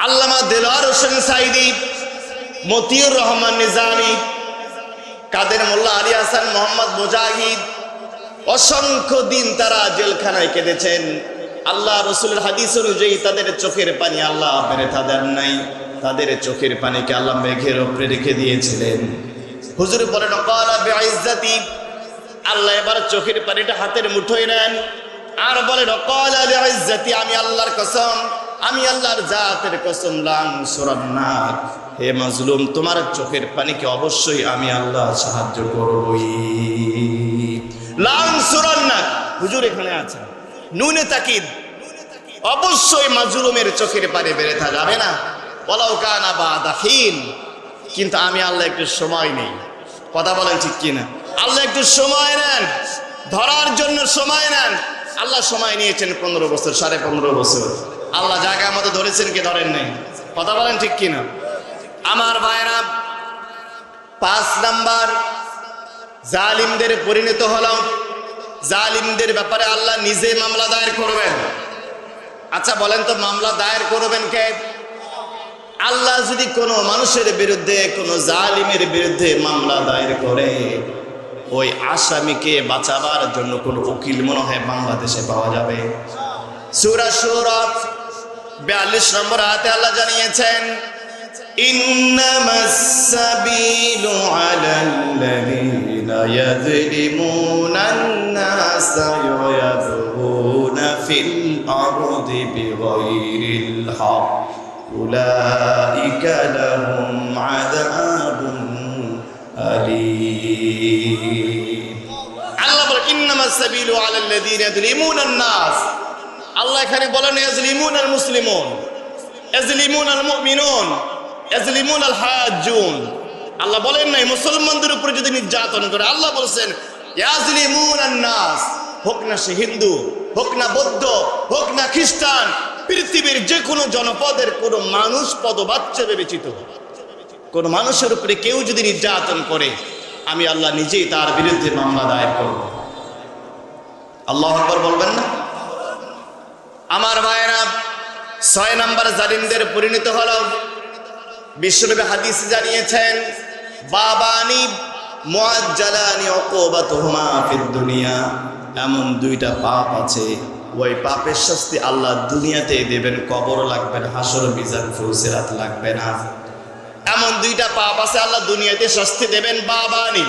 আল্লামা দেলোয়ার হোসেন সাইদি, মতিউর রহমান নিজামী, কাদের মোল্লা আলী হাসান মোহাম্মদ মুজাহিদ, অসংখ্য দিন তারা জেলখানায় কেঁদেছেন। আল্লাহ রসুলের হাদিস অনুযায়ী তাদের চোখের পানি আল্লাহ বেরেথা দেন নাই, তাদের চোখের পানিকে আল্লাহ মেঘের উপরে রেখে দিয়েছিলেন। হুজুর বলেন ক্বালা বিইজ্জাতি, আল্লাহ এবার চোখের পানিটা হাতের মুঠোয় নেন আর বলেন ক্বালা বিইজ্জাতি, আমি আল্লাহর কসম, আমি আল্লাহর জাতের কসম, লান সুরান্নাক, হে মাজলুম তোমার চোখের পানিকে অবশ্যই আমি আল্লাহ সাহায্য করবই। লান সুরান্নাক, হুজুর এখানে আছেন, নুনে তাকিদ, অবশ্যই মাজলুমের চোখের পানি বেরেথা যাবে না, ওয়ালাউ কানা বাদা হিন, কিন্তু আমি আল্লাহ একটু সময় নেই। কথা বলেন ঠিক কিনা? আল্লাহ একটু সময় নেন, ধরার জন্য সময় নেন। আল্লাহ সময় নিয়েছেন 15 বছর, 15.5 বছর। আল্লাহ জায়গা মতো ধরেছেন কি ধরেন নাই? কথা বলেন ঠিক কিনা? আমার ভাইরা, 5 নাম্বার, জালিমদের পরিণত হলো, জালিমদের ব্যাপারে আল্লাহ নিজে মামলা দায়ের করবেন। আচ্ছা বলেন তো, মামলা দায়ের করবেন কে? আল্লাহ যদি কোনো মানুষের বিরুদ্ধে, কোনো জালিমের বিরুদ্ধে মামলা দায়ের করে, ওই আসামিকে বাঁচাবার জন্য কোনো উকিল মনে হয় বাংলাদেশে পাওয়া যাবে? সূরা শুরা 42 নম্বর আয়াতে আল্লাহ জানিয়েছেন, ইন্নামাস সাবিলু আলাল্লাযীনা ইয়াযলিমুনান নাসা ওয়া ইয়াবগুনা ফিল আরদি বিগাইরিল হক উলাইকা লাহুম আযাবুন আলীম। আল্লাহ বলেন ইন্নামাস সাবিলু আলাল্লাযীনা ইয়াযলিমুনান নাস। আল্লাহ এখানে বলেন ইয়াযলিমুনাল মুসলিমুন, ইয়াযলিমুনাল মুমিনুন, ইয়াযলিমুনাল হাজ্জুন। আল্লাহ বলেন নাই মুসলমানদের উপরে যদি নির্যাতন করে, আল্লাহ বলেছেন ইয়াযলিমুনান নাস। হোক না সে হিন্দু, হোক না বৌদ্ধ, হোক না খ্রিস্টান, পৃথিবীর যে কোনো জনপদের কোনো মানুষ পদবাচ্য বিবেচিত, কোন মানুষের উপরে কেউ যদি নির্যাতন করে, আমি আল্লাহ নিজেই তার বিরুদ্ধে মামলা দায়ের করব। আল্লাহু আকবার বলবেন না? আমার ভাইয়েরা, 6 নাম্বার জালিমদের পরিণত হলো, বিশ্বনবী হাদিস জানিয়েছেন, বাবানি মুআজ্জালানি উকুবাতুহুমা ফিদ দুনিয়া, এমন 2টা পাপ আছে, ওই পাপের শাস্তি আল্লাহ দুনিয়াতেই দেবেন, কবর লাগবে না, হাসর মিজান ফুলসিরাত লাগবে না। এমন 2টা পাপ আছে আল্লাহ দুনিয়াতে শাস্তি দেবেন, বাবানি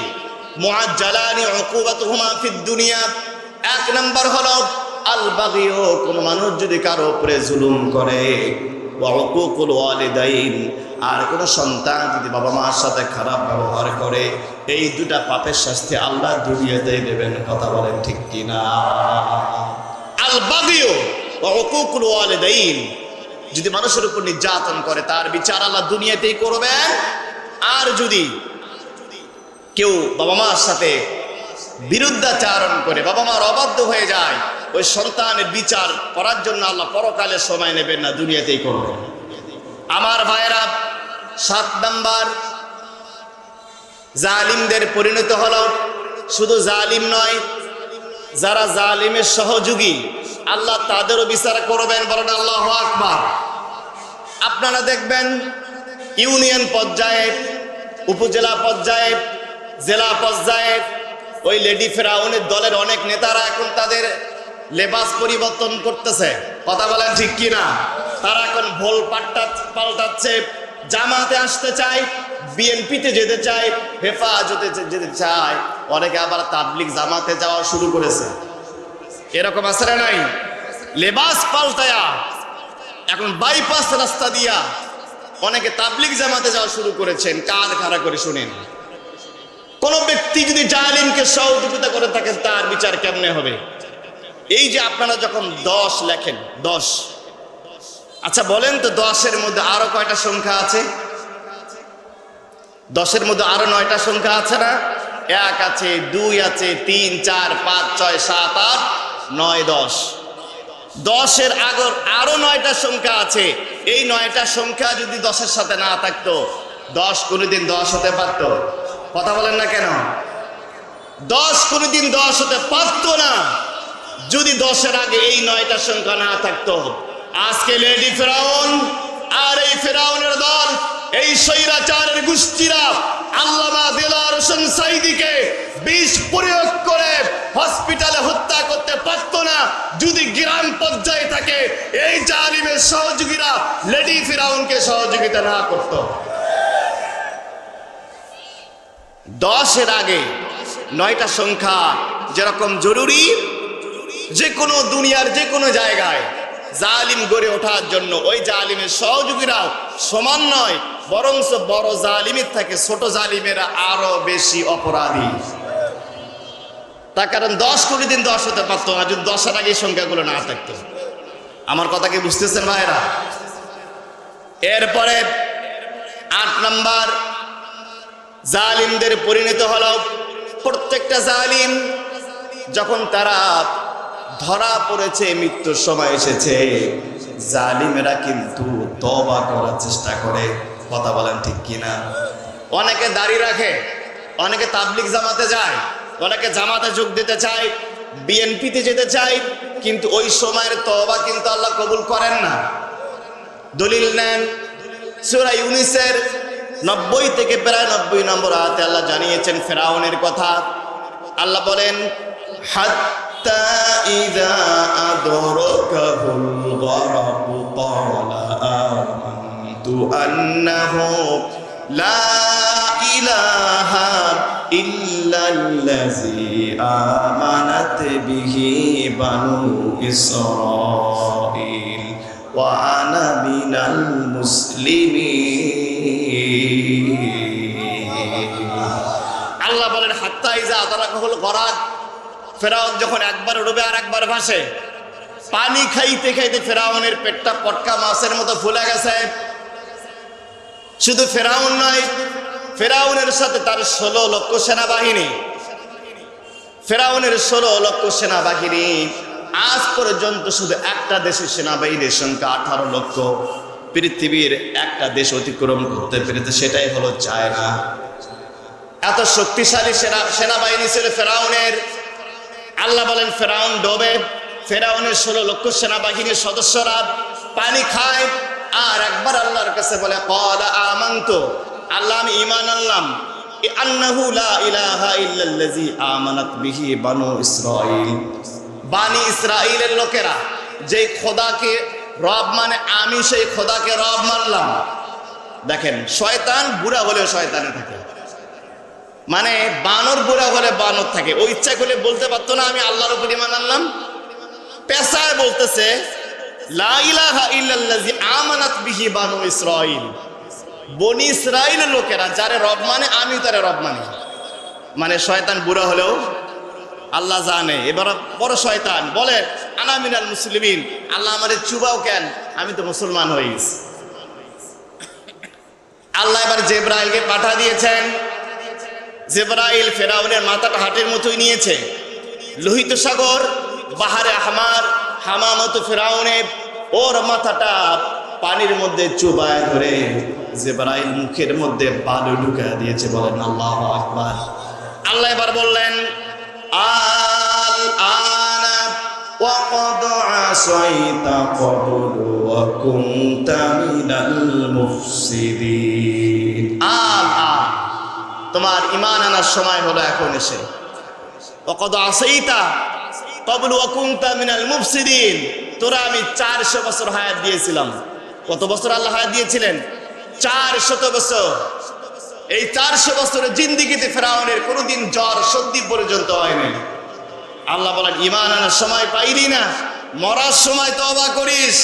মুআজ্জালানি উকুবাতুহুমা ফিদ দুনিয়া। 1 নাম্বার হলো আল বাগিও, কোন মানুষ যদি কারো উপরে জুলুম করে, ওয়া উকুকুল ওয়ালিদাইন, আর কোন সন্তান যদি বাবা মার সাথে খারাপ ব্যবহার করে, এই 2টা পাপের শাস্তি আল্লাহ দুনিয়াতেই দেবেন। কথা বলেন ঠিক কিনা? আল বাগিও ওয়া উকুকুল ওয়ালিদাইন, যদি মানুষের উপর নির্যাতন করে তার বিচার আল্লাহ দুনিয়াতেই করবেন। আর যদি কেউ বাবা মার সাথে বিরুদ্ধাচারণ করে, বাবা মার অবাধ্য হয়ে যায়, ওই সন্তানের বিচার করার জন্য আল্লাহ পরকালে সময় নেবেন না, দুনিয়াতেই করবেন। আমার ভাইয়েরা, 7 নাম্বার জালিমদের পরিণত হলো, শুধু জালিম নয়, যারা জালিমের সহযোগী আল্লাহ তাদেরও বিচার করবেন। বলেন আল্লাহু আকবার। আপনারা দেখবেন ইউনিয়ন পর্যায়ে, উপজেলা পর্যায়ে, জেলা পর্যায়ে ওই লেডি ফেরাউনের দলের অনেক নেতারা এখন তাদের লেবাস পরিবর্তন করতেছে। কথা বলেন ঠিক কিনা? তারা এখন ভোল পাল্টাচ্ছে, জামাতে আসতে চায়, বিএনপিতে যেতে চায়, হেফাজতে যেতে চায়, অনেকে আবার তাবলিগ জামাতে যাওয়া শুরু করেছে। এরকম আছে না নাই? লেবাস পাল্টায়া এখন বাইপাস রাস্তা দিয়া অনেকে তাবলিগ জামাতে যাওয়া শুরু করেছেন। কান খাড়া করে শুনেন, কোন ব্যক্তি যদি জালিমকে সহযোগিতা করে থাকেন, তার বিচার কেমনে হবে? এই যে আপনারা যখন 10 লেখেন, 10, আচ্ছা বলেন তো 10-এর মধ্যে আরো কয়টা সংখ্যা আছে? 10-এর মধ্যে আরো 9টা সংখ্যা আছে না? 1 আছে, 2 আছে, 3, 4, 5, 6, 7, 8, 9, 10। 10-এর আগর আরো 9টা সংখ্যা আছে। এই 9টা সংখ্যা যদি 10-এর সাথে না থাকতো, 10 কোনোদিন 10 হতে পারত? কথা বলেন না কেন? 10 কোনোদিন 10 হতে পারত না যদি 10-এর আগে এই 9টা সংখ্যা না থাকতো। আজকে লেডি ফেরাউন আর স্বৈরাচারের গোষ্ঠীরা আল্লামা দেলোয়ার হোসেন সাঈদীকে বিষ প্রয়োগ করে হসপিটালে হত্যা করতে পারত না যদি গ্রাম পর্যায়ে থাকে। এই জালিমের সহযোগীরা লেডি ফিরাউনকে সহযোগিতা না করত। 10-এর আগে 9টা সংখ্যা যেরকম জরুরি, যে কোনো দুনিয়ার যে কোনো জায়গায় জালিম গড়ে ওঠার জন্য ওই জালিমের সহযোগীরাও সমান নয়, বরঞ্চ বড় জালিমের থেকে ছোট জালিমেরা আরো বেশি অপরাধী। তার কারণ 10 কোটি দিন 10 হতে পারতো না যদি 10-এর আগে সংখ্যাগুলো না থাকতো। আমার কথা কি বুঝতেছেন ভাইরা? এরপরে 8 নাম্বার জালিমদের পরিণত হলো, প্রত্যেকটা জালিম যখন তারা ধরা পড়েছে, মৃত্যুর সময় এসেছে, জালিমেরা কিন্তু তওবা করার চেষ্টা করে। কথা বলেন ঠিক কিনা? অনেকে দাড়ি রাখে, অনেকে তাবলিগ জামাতে যায়, অনেকে জামাতে যোগ দিতে চায়, বিএনপিতে যেতে চায়, কিন্তু ওই সময়ের তওবা কিন্তু আল্লাহ কবুল করেন না। দলিল নেন সূরা ইউনূসের 90 থেকে প্রায় 90 নম্বর আয়াতে আল্লাহ জানিয়েছেন ফেরাউনের কথা। আল্লাহ বলেন, হাত্তা ইযা আদরাকাহুল গরাকু ক্বালা আমানতু আন্নাহু লা ইলাহা ইল্লাল্লাযী আমানাত বিহি বানু ইসরাঈল ওয়া আনা মিনাল মুসলিমিন। আল্লাহ বলেন হাত্তা ইযা আদরাকাহুল গরাক, ফেরাউন যখন একবার ডুবে আর একবার ভাসে, পানি খাইতে খাইতে ফেরাউনের পেটটা পটকা মাছের মতো ফুলে গেছে। শুধু ফেরাউন নয়, ফেরাউনের সাথে তার 16 লক্ষ সেনাবাহিনী, ফেরাউনের 16 লক্ষ সেনাবাহিনী। আজ পর্যন্ত শুধু একটা দেশের সেনাবাহিনীর সংখ্যা 18 লক্ষ। পৃথিবীর একটা দেশ অতিক্রম করতে পেরেছে, সেটাই হলো চায়না। এত শক্তিশালী সেনাবাহিনী ছিল ফেরাউনের। আল্লাহ বলেন ফেরাউন ডোবে, ফেরাউনের 16 লক্ষ সেনাবাহিনীর সদস্যরা পানি খায় আর একবার আল্লাহর কাছে বলে ক্বালা আমানতু, আল্লাহ আমি ঈমান আনলাম, আন্নাহু লা ইলাহা ইল্লাল্লাযী আমানাত বিহি বানু ইসরাঈল, বানি ইসরাঈলের লোকেরা যেই খোদাকে রব মানে আমি সেই খোদাকে রব মানলাম। দেখেন শয়তান বুড়া হলেও শয়তানে থাকে, মানে বানর বুড়া হলে বানর থাকে। ও ইচ্ছা করলে বলতে পারতো না আমি আল্লাহর উপর ঈমান আনলাম? পেশায় বলতেছে লা ইলাহা ইল্লাল্লাযী আমানাত বিহি বানু ইসরাঈল, বনি ইসরাঈলের লোকেরা যারে রব মানে আমি তারে রব মানি। মানে শয়তান বুড়া হলেও আল্লাহ জানে। এবার বড় শয়তান বলে আনা মিনাল মুসলিমিন, আল্লাহ আমারে চুবাও কেন, আমি তো মুসলমান হয়ে গেছি। আল্লাহ এবার জিবরাইলকে পাঠা দিয়েছেন। জিবরাইল ফেরাউনের মাথাটা হাটের মতোই নিয়েছে, লোহিত সাগর বাহারে আহমার হামামতো ফেরাউনের ওর মাথাটা পানির মধ্যে চুবায় ধরে জিবরাইল মুখের মধ্যে বালু ঢুকিয়ে দিয়েছে। বলেন আল্লাহু আকবার। আল্লাহ এবার বললেন আল আনা ওয়া ক্বাদ আসাইতা ক্বাবলু ওয়া কুনতা মিনাল মুফসিদিন। তোমার ঈমান আনার সময় হলো এখন এসে। ওয়া ক্বাদ আসাইতা ক্বাবলু ওয়া কুনতা মিনাল মুফসিদিন, তোরা আমি 400 বছর হায়াত দিয়েছিলাম। কত বছর আল্লাহ হায়াত দিয়েছিলেন? 400 বছর। এই 400 বছরের জিন্দেগিতে ফেরাউনের কোনোদিন জ্বর সর্দি পর্যন্ত হয়নি। আল্লাহ বলেন ঈমান আনার সময় পাইলি না, মরার সময় তওবা করিস।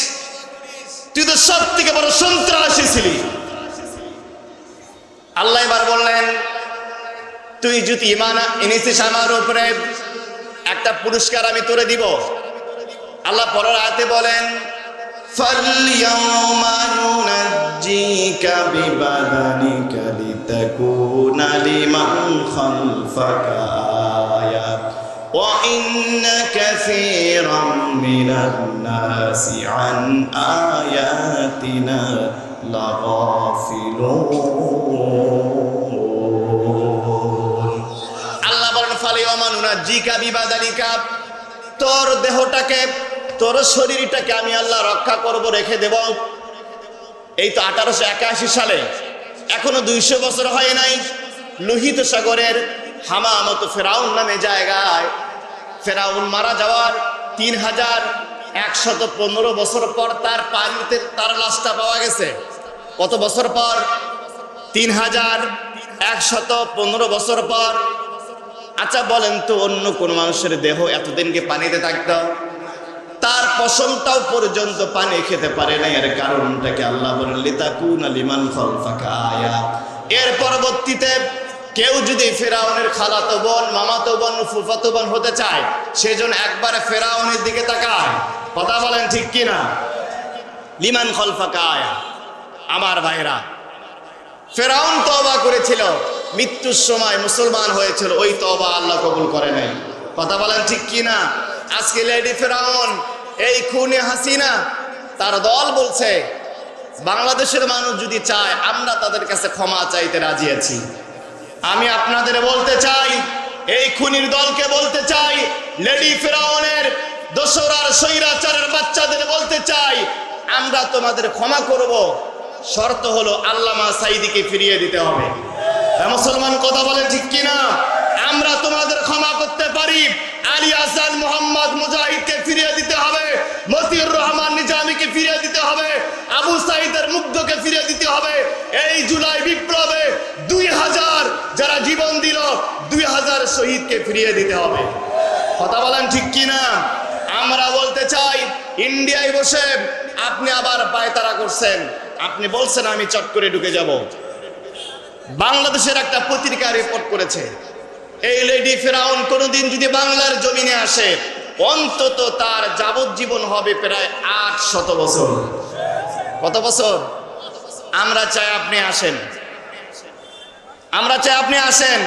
তুই তো সব থেকে বড় সন্ত্রাসী ছিলি। আল্লাহ এবার বললেন তুই যদি ঈমান এনেছিস আমার উপরে, একটা পুরস্কার আমি তোরে দিব। আল্লাহ পরের আয়াতে বলেন ফালইয়াউমা নুনাজ্জিকা বিবাদানিকা লিতাকুনা লিমান খালফাকা আয়া ওয়া ইন্না কাসীরাম মিনান নাসি আন আয়াতিনা লাগাফিলুন। আল্লাহ বলেন ফালইয়াউমা নুনাজ্জিকা বিবাদানিকা, তোর দেহটাকে তোর শরীরটাকে আমি আল্লাহ রক্ষা করব, রেখে দেব। এই তো 1881 সালে এখনো 200 বছর হয় নাই, লোহিত সাগরের হামামত ফেরাউন নামে জায়গায় ফেরাউন মারা যাওয়ার 3115 বছর পর তার পানিতে তার লাশটা পাওয়া গেছে। কত বছর পর? 3115 বছর পর। আচ্ছা বলেন তো, অন্য কোন মানুষের দেহ এতদিনকে পানিতে থাকতো? তার পশমটাও পর্যন্ত পানি খেতে পারে না। এর কারণটাকে আল্লাহ বলেন লিতাকুনা লিমান খালফাকা আয়া। এর পরবর্তীতে কেউ যদি ফেরাউনের খালাতো বোন, মামাতো বোন, ফুফাতো বোন হতে চায়, সেজন্য একবারে ফেরাউনের দিকে তাকায়। কথা বলেন ঠিক কিনা? লিমান খালফাকা আয়া। আমার ভাইরা, ফেরাউন তওবা করেছিল, মৃত্যুর সময় মুসলমান হয়েছিল, ওই তওবা আল্লাহ কবুল করে নাই। কথা বলেন ঠিক কিনা? আজকে লেডি ফেরাউন, এই খুনে হাসিনা, তার দল বলছে বাংলাদেশের মানুষ যদি চায় আমরা তাদের কাছে ক্ষমা চাইতে রাজি আছি। আমি আপনাদের বলতে চাই, এই খুনির দলকে বলতে চাই, লেডি ফেরাউনের দোসরার স্বৈরাচারের বাচ্চাদের বলতে চাই, আমরা তোমাদের ক্ষমা করব, শর্ত হলো আল্লামা সাঈদীকে ফিরিয়ে দিতে হবে। মুসলমান কথা বলেন ঠিক কিনা? আমরা তোমাদের ক্ষমা করতে পারি, আলী হাসান মোহাম্মদ মুজাহিদকে ফিরিয়ে দিতে হবে, মতিউর রহমান নিজামীকে ফিরিয়ে দিতে হবে, আবু সাঈদের মুগ্ধকে ফিরিয়ে দিতে হবে। এই জুলাই বিপ্লবে 2000 যারা জীবন দিল, 2000 শহীদকে ফিরিয়ে দিতে হবে। কথা বলেন ঠিক কিনা? আমরা বলতে চাই, ইন্ডিয়ায় বসে আপনি আবার পায়তারা করছেন, আপনি বলছেন আমি চট করে ঢুকে যাব। বাংলাদেশের একটা পত্রিকা রিপোর্ট করেছে, এই লেডি ফেরাউন কোনোদিন যদি বাংলার জমিনে আসে, অন্তত তার যাবজ্জীবন হবে প্রায় 800 বছর। কত বছর? আমরা চাই আপনি আসেন, আমরা চাই আপনি আসেন।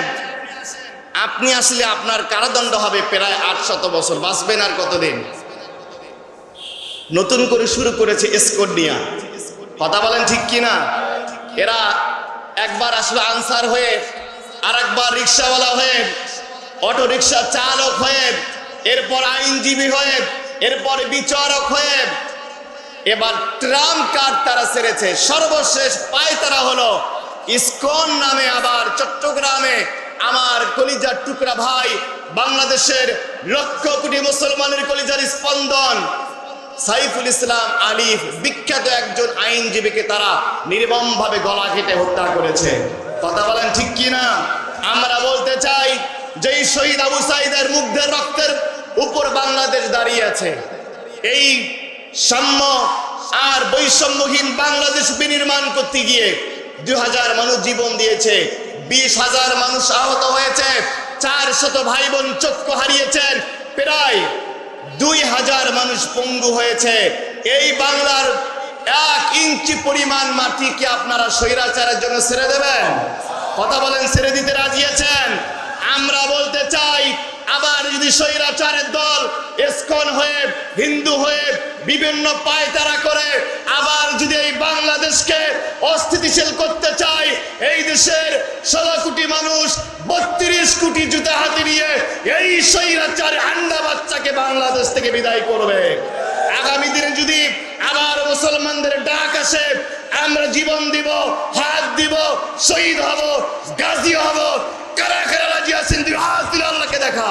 আপনি আসলে আপনার কারাদণ্ড হবে প্রায় 800 বছর। বাঁচবেন আর কতদিন? নতুন করে শুরু করেছে স্কোরনিয়া। কথা বলেন ঠিক কিনা? এরা একবার আসলে আনসার হয়ে, আর একবার রিক্সাওয়ালা হয়ে, অটো রিক্সা চালক হয়ে, এরপর আইনজীবী হয়ে, এরপর বিচারক হয়ে, এবার ট্রাম্প কার্ড তারা ছেড়েছে। সর্বশেষ পায় তারা হলো ইসকন নামে। আবার চট্টগ্রামে আমার কলিজার টুকরা ভাই, বাংলাদেশের লক্ষ কোটি মুসলমানের কলিজার স্পন্দন সাইফুল ইসলাম আলিফ, বিখ্যাত একজন আইনজীবীকে তারা নির্মমভাবে গলা কেটে হত্যা করেছে। কথা বলেন ঠিক কিনা? আমরা বলতে চাই, যেই শহীদ আবু সাঈদের মুগ্ধের রক্তের উপর বাংলাদেশ দাঁড়িয়ে আছে, এই সাম্য আর বৈষম্যহীন বাংলাদেশ বিনির্মাণ করতে গিয়ে 2000 মানুষ জীবন দিয়েছে, 20,000 মানুষ আহত হয়েছে, 400 ভাই বোন চক্ষু হারিয়েছেন, প্রায় 2000 মানুষ পঙ্গু হয়েছে। এই বাংলার 1 ইঞ্চি পরিমাণ মাটি কি আপনারা স্বৈরাচারের জন্য ছেড়ে দেবেন? কথা বলেন, ছেড়ে দিতে রাজি আছেন? আমরা বলতে চাই, আবার যদি স্বৈরাচারের দল ইসকন হয়ে, হিন্দু হয়ে বিভিন্ন পায়তারা করে আবার যদি এই বাংলাদেশকে অস্থিতিশীল করতে চায়, এই দেশের 16 কোটি মানুষ 32 কোটি জুতা হাতে নিয়ে এই স্বৈরাচার আন্ডা বাচ্চাকে বাংলাদেশ থেকে বিদায় করবে। আগামী দিনে যদি আবার মুসলমানদের ডাক আসে, আমরা জীবন দিব, হাত দিব, শহীদ হব, গাজী হব। কারা কারা রাজি আছেন? আল্লাহকে দেখা।